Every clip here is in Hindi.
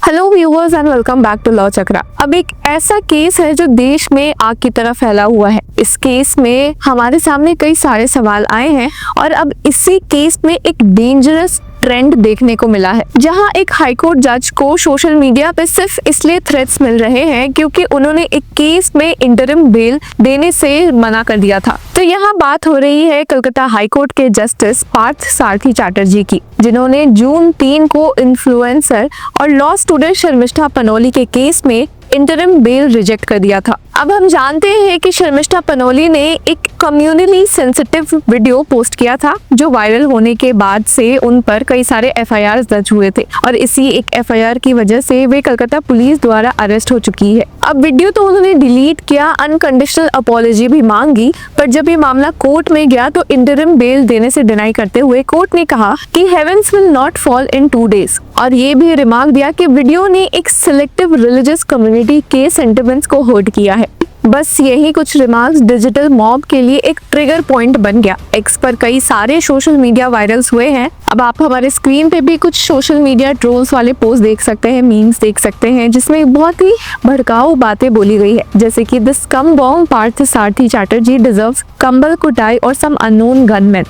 Hello viewers and welcome back to Law Chakra. अब एक ऐसा केस है जो देश में आग की तरह फैला हुआ है। इस केस में हमारे सामने कई सारे सवाल आए हैं और अब इसी केस में एक डेंजरस ट्रेंड देखने को मिला है, जहां एक हाईकोर्ट जज को सोशल मीडिया पे सिर्फ इसलिए थ्रेट्स मिल रहे हैं क्योंकि उन्होंने एक केस में इंटरिम बेल देने से मना कर दिया था। तो यहाँ बात हो रही है कलकत्ता हाईकोर्ट के जस्टिस पार्थ सारथी चैटर्जी की, जिन्होंने जून 3 को इन्फ्लुएंसर और लॉ स्टूडेंट शर्मिष्ठा पनोली के केस में इंटरिम बेल रिजेक्ट कर दिया था। अब हम जानते हैं कि शर्मिष्ठा पनोली ने एक कम्युनिटी सेंसिटिव वीडियो पोस्ट किया था, जो वायरल होने के बाद से उन पर कई सारे एफआईआर दर्ज हुए थे और इसी एक एफआईआर की वजह से वे कलकत्ता पुलिस द्वारा अरेस्ट हो चुकी है। अब वीडियो तो उन्होंने डिलीट किया, अनकंडीशनल अपॉलॉजी भी मांगी, पर जब ये मामला कोर्ट में गया तो इंटरिम बेल देने से डिनाई करते हुए कोर्ट ने कहा कि heavens will not fall in 2 days और ये भी रिमार्क दिया कि वीडियो ने एक सिलेक्टिव रिलीजियस कम्युनिटी के सेंटिमेंट्स को हर्ट किया है। बस यही कुछ रिमार्क्स डिजिटल मॉब के लिए एक ट्रिगर पॉइंट बन गया। एक्स पर कई सारे सोशल मीडिया वायरल्स हुए हैं। अब आप हमारे स्क्रीन पे भी कुछ सोशल मीडिया ट्रोल्स वाले पोस्ट देख सकते हैं, मीम्स देख सकते हैं, जिसमें बहुत ही भड़काऊ बातें बोली गई है, जैसे कि this come bomb Partha Sarathi Chatterjee deserves कंबल कुटाई और सम अननोन गनमैन।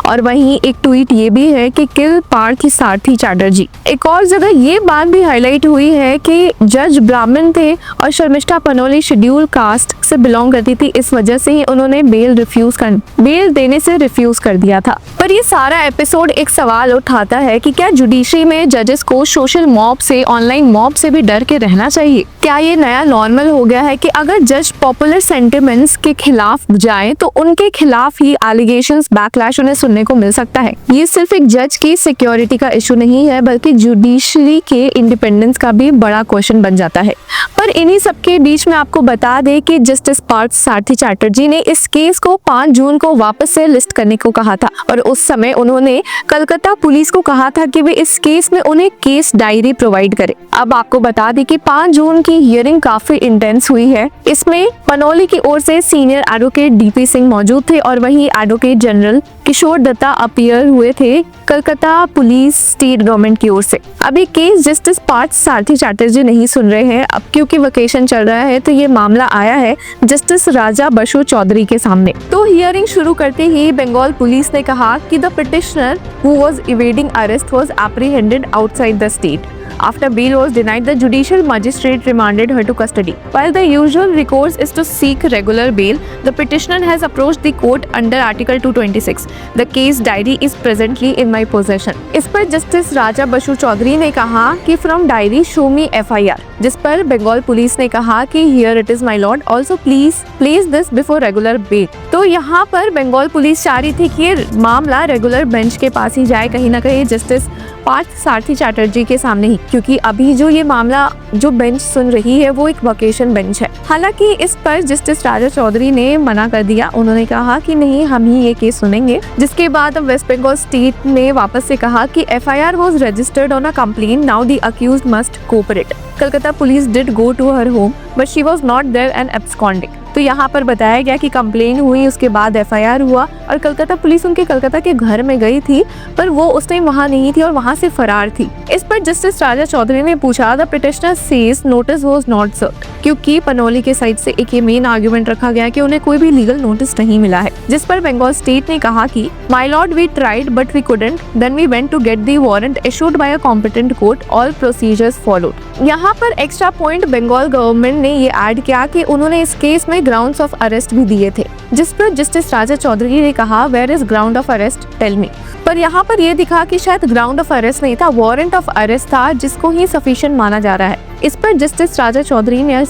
और वहीं एक ट्वीट ये भी है कि किल पार्थ सारथी चैटर्जी। एक और जगह ये बात भी हाईलाइट हुई है कि जज ब्राह्मण थे और शर्मिष्ठा पनोली शेड्यूल कास्ट से बिलोंग करती थी, इस वजह से ही उन्होंने बेल देने से रिफ्यूज कर दिया था। पर ये सारा एपिसोड एक सवाल उठाता है कि क्या जुडिशरी में जजेस को सोशल मॉब से, ऑनलाइन मॉब से भी डर के रहना चाहिए? क्या ये नया नॉर्मल हो गया है कि अगर जज पॉपुलर सेंटिमेंट्स के खिलाफ जाए तो उनके खिलाफ ही एलिगेशंस, बैकलैश उन्हें सुनने को मिल सकता है? ये सिर्फ एक जज की सिक्योरिटी का इशू नहीं है, बल्कि जुडिशरी के इंडिपेंडेंस का भी बड़ा क्वेश्चन बन जाता है। पर इन्हीं सबके बीच में आपको बता दे कि जस्टिस पार्थ सारथी चैटर्जी ने इस केस को 5 जून को वापस से लिस्ट करने को कहा था और उस समय उन्होंने कलकत्ता पुलिस को कहा था कि वे इस केस में उन्हें केस डायरी प्रोवाइड करे। अब आपको बता दें कि 5 जून की हियरिंग काफी इंटेंस हुई है। इसमें पनोली की ओर से सीनियर एडवोकेट डीपी सिंह मौजूद थे और वहीं एडवोकेट जनरल किशोर दत्ता अपीयर हुए थे कलकत्ता पुलिस स्टेट गवर्नमेंट की ओर से। अब ये केस जस्टिस पार्थ सारथी चैटर्जी नहीं सुन रहे हैं। अब क्योंकि वेकेशन चल रहा है तो ये मामला आया है जस्टिस राजा बसु चौधरी के सामने। तो हियरिंग शुरू करते ही बंगाल पुलिस ने कहा कि the petitioner who was evading arrest was apprehended outside the state. After bail was denied, the judicial magistrate remanded her to custody. While the usual recourse is to seek regular bail, the petitioner has approached the court under Article 226. The case diary is presently in my possession. इस पर जस्टिस राजा बसु चौधरी ने कहा कि from diary show me FIR, जिस पर बंगाल पुलिस ने कहा कि here it is my Lord, also please place this before regular bell. तो यहाँ पर बंगाल पुलिस चाह रही थी कि ये मामला रेगुलर बेंच के पास ही जाए, कहीं ना कहीं जस्टिस पार्थ सारथी चैटर्जी के सामने ही, क्योंकि अभी जो ये मामला जो बेंच सुन रही है वो एक वोकेशन बेंच है। हालांकि इस पर जस्टिस राजा चौधरी ने मना कर दिया। उन्होंने कहा कि नहीं, हम ही ये केस सुनेंगे। जिसके बाद वेस्ट बंगाल स्टेट ने वापस से कहा कि FIR was registered on a complaint, now the accused must cooperate. Calcutta police did go to her home, but she was not there and absconding. तो यहाँ पर बताया गया कि कंप्लेन हुई, उसके बाद FIR हुआ और कलकत्ता पुलिस उनके कलकत्ता के घर में गई थी, पर वो उस टाइम वहाँ नहीं थी और वहाँ से फरार थी। इस पर जस्टिस राजा चौधरी ने पूछा the petitioner says notice was not served, क्योंकि पनोली के साइड से एक ये मेन आर्गुमेंट रखा गया कि उन्हें कोई भी लीगल नोटिस नहीं मिला है। जिस पर बंगाल स्टेट ने कहा कि my lord we tried but we couldn't, then we went to get the warrant issued by a competent court, all procedures followed. यहाँ पर एक्स्ट्रा पॉइंट बंगाल गवर्नमेंट ने ये ऐड किया कि उन्होंने इस केस में ग्राउंड्स ऑफ अरेस्ट भी दिए थे। जिस पर जस्टिस राजा चौधरी ने कहा where is ground of arrest, tell me. पर यहाँ पर यह दिखा कि शायद ग्राउंड ऑफ अरेस्ट नहीं था, वारंट ऑफ अरेस्ट था, जिसको ही सफिशिएंट माना जा रहा है। इस पर जस्टिस राजा चौधरी ने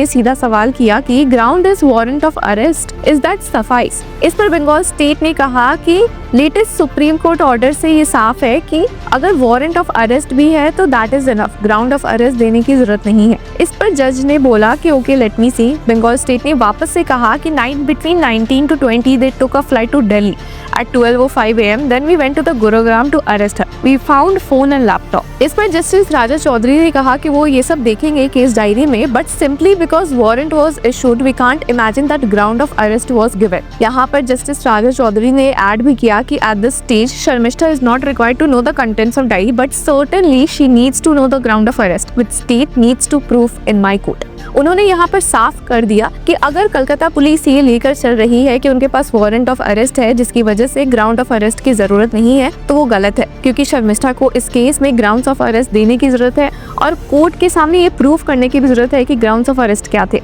सीधा सवाल किया कि ground is warrant of arrest, is that suffice? इस पर बंगाल स्टेट ने कहा कि लेटेस्ट सुप्रीम कोर्ट ऑर्डर से ये साफ है कि अगर वारंट ऑफ अरेस्ट भी है तो that is enough, ground of arrest देने की जरूरत नहीं है। इस पर जज ने बोला कि ओके लेट मी सी। बंगाल स्टेट ने वापस से कहा कि between 19 to 20 they took a flight to Delhi at 12:05 AM. Then we went to the Gurugram to arrest her. We found phone and laptop. इस पर जस्टिस राजा चौधरी ने कहा कि वो ये सब देखेंगे केस डायरी में, but simply because warrant was issued, we can't imagine that ground of arrest was given. यहाँ पर जस्टिस राजा चौधरी ने ऐड भी किया कि at this stage Sharmishtha is not required to know the contents of diary, but certainly she needs to know the ground of arrest, which state needs to prove in my court. उन्होंने यहाँ पर साफ कर दिया कि अगर कलकत्ता पुलिस ये लेकर चल रही है कि उनके पास वारंट ऑफ अरेस्ट है जिसकी वजह से ग्राउंड ऑफ अरेस्ट की जरूरत नहीं है, तो वो गलत है, क्योंकि शर्मिष्ठा को इस केस में ग्राउंड्स ऑफ अरेस्ट देने की जरूरत है और कोर्ट के सामने ये प्रूफ करने की भी जरूरत है कि ग्राउंड्स ऑफ अरेस्ट क्या थे।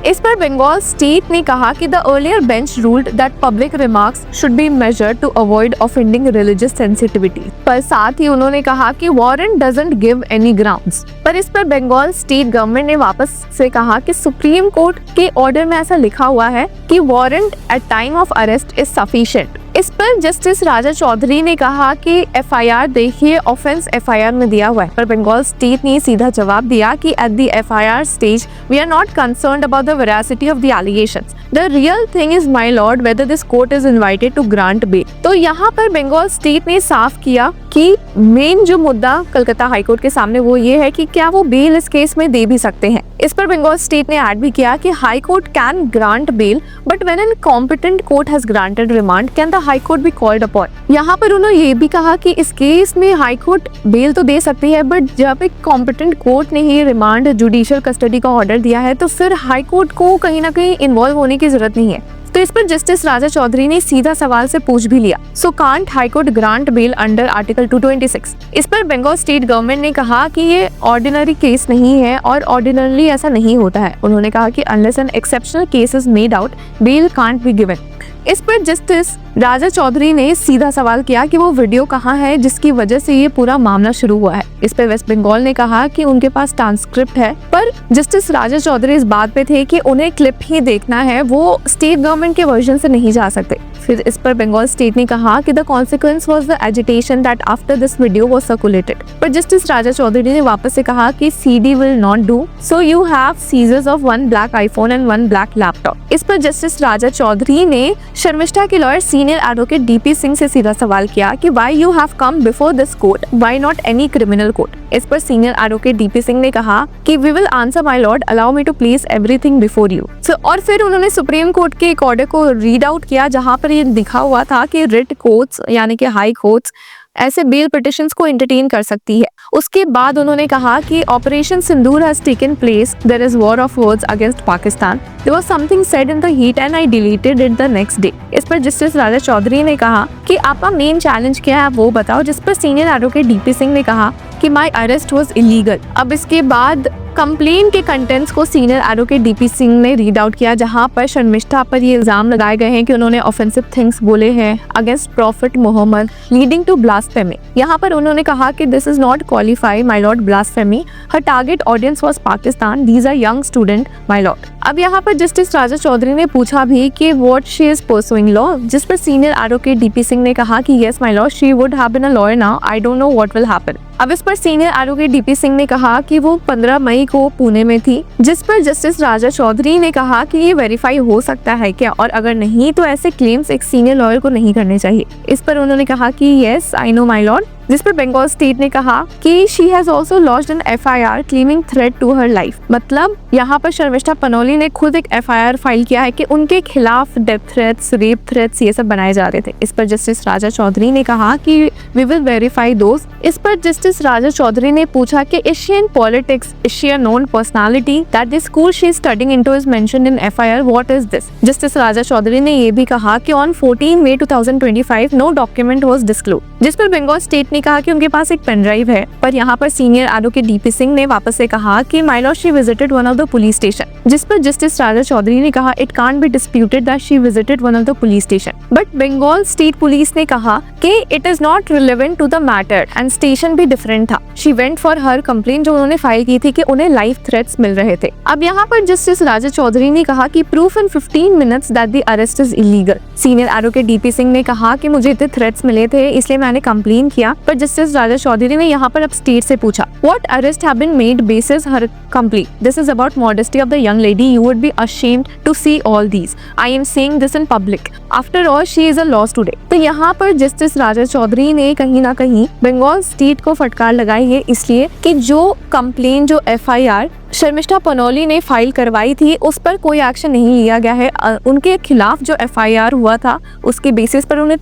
इस पर बंगाल स्टेट ने कहा कि the earlier bench ruled that public remarks should be measured to avoid offending religious sensitivity, पर साथ ही उन्होंने कहा कि warrant doesn't give any grounds. पर इस पर बंगाल स्टेट गवर्नमेंट ने वापस से कहा कि सुप्रीम कोर्ट के ऑर्डर में ऐसा लिखा हुआ है कि warrant at time of arrest is sufficient. इस पर जस्टिस राजा चौधरी ने कहा कि एफआईआर देखिए, ऑफेंस एफआईआर में दिया हुआ है, पर बंगाल स्टेट ने सीधा जवाब दिया कि at the FIR stage we are not concerned about the veracity of the allegations, the real thing is my lord whether this court is invited to grant bail. तो यहाँ पर बंगाल स्टेट ने साफ किया कि मेन जो मुद्दा कलकत्ता हाईकोर्ट के सामने वो ये है कि क्या वो बेल इस केस में दे भी सकते हैं। इस पर बंगाल स्टेट ने ऐड भी किया कि high court can grant bell, but when an competent court has granted remand can the high court be called upon. यहाँ पर उन्होंने ये भी कहा कि इस केस में हाई कोर्ट बेल तो दे सकती है, बट जब एक कॉम्पिटेंट कोर्ट ने ही रिमांड जुडिशियल कस्टडी का ऑर्डर दिया है तो फिर हाई कोर्ट को कहीं ना कहीं इन्वॉल्व होने की जरूरत नहीं है। तो इस पर जस्टिस राजा चौधरी ने सीधा सवाल से पूछ भी लिया, so can't high court grant bell under article 226। इस पर बंगाल स्टेट गवर्नमेंट ने कहा कि ये ऑर्डिनरी केस नहीं है और ऑर्डिनरली ऐसा नहीं होता है। उन्होंने कहा कि unless an exceptional case is made out bell can't be given. इस पर जस्टिस राजा चौधरी ने सीधा सवाल किया कि वो वीडियो कहाँ है जिसकी वजह से ये पूरा मामला शुरू हुआ है। इस पर वेस्ट बंगाल ने कहा कि उनके पास ट्रांसक्रिप्ट है, पर जस्टिस राजा चौधरी इस बात पे थे कि उन्हें क्लिप ही देखना है, वो स्टेट गवर्नमेंट के वर्जन से नहीं जा सकते। फिर इस पर बंगाल स्टेट ने कहा कि the consequence was the agitation that after this video was circulated, पर जस्टिस राजा चौधरी ने वापस से कहा कि CD will not do, so you have seizures of 1 black iPhone and 1 black laptop. इस पर जस्टिस राजा चौधरी ने शर्मिष्ठा के lawyer senior advocate DP Singh से सीधा सवाल किया कि why you have come before this court, why not any criminal court. इस पर सीनियर एडवोकेट डीपी सिंह ने कहा कि we will answer my lord, allow me to place everything before you. और फिर उन्होंने सुप्रीम कोर्ट के एक ऑर्डर को रीड आउट किया जहां पर ये लिखा हुआ था कि रिट कोर्ट्स यानी कि हाई कोर्ट्स ऐसे बेल पिटिशंस को एंटरटेन कर सकती है। उसके बाद उन्होंने कहा कि operation Sindoor has taken place, there is war of words against Pakistan, there was something said in the heat and I deleted it the next day. इस पर जस्टिस राजा चौधरी ने कहा कि आपका मेन चैलेंज क्या है वो बताओ, जिस पर सीनियर एडवोकेट डीपी सिंह ने कहा कि माय अरेस्ट वाज इलीगल। अब इसके बाद कंप्लेन के कंटेंट्स को सीनियर एडवोकेट डीपी सिंह ने रीड आउट किया जहां पर शर्मिष्ठा पर ये इल्जाम लगाए गए हैं कि उन्होंने ऑफेंसिव थिंग्स बोले हैं against prophet Mohammed leading to blasphemy. यहाँ पर उन्होंने कहा कि this is not qualify my lord blasphemy, her target audience was Pakistan, these are young student my lord. अब यहाँ पर जस्टिस राजा चौधरी ने पूछा भी कि what she is pursuing law, जिस पर सीनियर एडवोकेट डीपी सिंह ने कहा कि yes my lord, she would have been a lawyer now, I don't know what will happen. अब इस पर सीनियर एडवोकेट डीपी सिंह ने कहा कि वो 15 मई को पुणे में थी, जिस पर जस्टिस राजा चौधरी ने कहा कि ये वेरीफाई हो सकता है क्या, और अगर नहीं तो ऐसे क्लेम्स एक सीनियर लॉयर को नहीं करने चाहिए। इस पर उन्होंने कहा कि yes I know my lord, जिस पर बंगाल स्टेट ने कहा कि she has also launched an FIR claiming threat to her life. मतलब यहाँ पर शर्मिष्ठा पनोली ने खुद एक एफआईआर फाइल किया है कि उनके खिलाफ डेथ थ्रेट्स, रेप थ्रेट्स ये सब बनाए जा रहे थे। इस पर जस्टिस राजा चौधरी ने कहा कि वी विल वेरीफाई दोज। इस पर जस्टिस राजा चौधरी ने पूछा कि is she in politics, is she a known personality, that the school she is studying into is mentioned in FIR, what is this. Justice Raja Chaudhary ने ये भी कहा कि on 14 May 2025 no document was disclosed, जिस पर बंगाल स्टेट ने कहा कि उनके पास एक पेन ड्राइव है। पर यहाँ पर सीनियर एडवोकेट डीपी सिंह ने वापस से कहा कि my lord she visited one of the police station, जिस पर जस्टिस राजा चौधरी ने कहा it can't be disputed that she visited one of the police station, but Bengal state police ने कहा कि it is not relevant to the matter and station भी डिफरेंट था। She went for her complaint जो उन्होंने फाइल की थी कि उन्हें लाइफ थ्रेट्स मिल रहे थे। अब यहाँ पर जस्टिस राजा चौधरी ने कहा कि proof in 15 minutes that the arrest is illegal. Senior advocate DP Singh ने कहा कि मुझे इतने थ्रेट्स मिले थे इसलिए मैंने कंप्लेन किया, पर जस्टिस राजा चौधरी ने यहाँ पर अब स्टेट से पूछा, what arrest have been made basis her complete, this is about modesty of the young lady, you would be ashamed to see all these, I am saying this in public, after all she is a law student. तो यहाँ पर जस्टिस राजा चौधरी ने कहीं ना कहीं बंगाल स्टेट को फटकार लगाई है, इसलिए कि जो कंप्लेन, जो FIR शर्मिष्ठा पनोली ने फाइल करवाई थी उस पर कोई एक्शन नहीं लिया गया है। उनके खिलाफ जो FIR हुआ था उसके बेसिस पर उन्हें।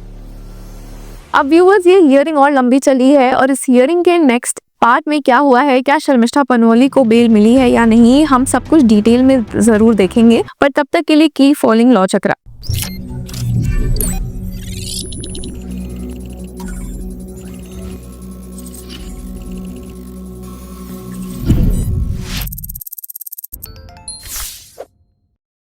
अब व्यूअर्स, ये हियरिंग और लंबी चली है और इस हियरिंग के नेक्स्ट पार्ट में क्या हुआ है, क्या शर्मिष्ठा पनोली को बेल मिली है या नहीं, हम सब कुछ डिटेल में जरूर देखेंगे। पर तब तक के लिए की फॉलोइंग लॉ चक्रा।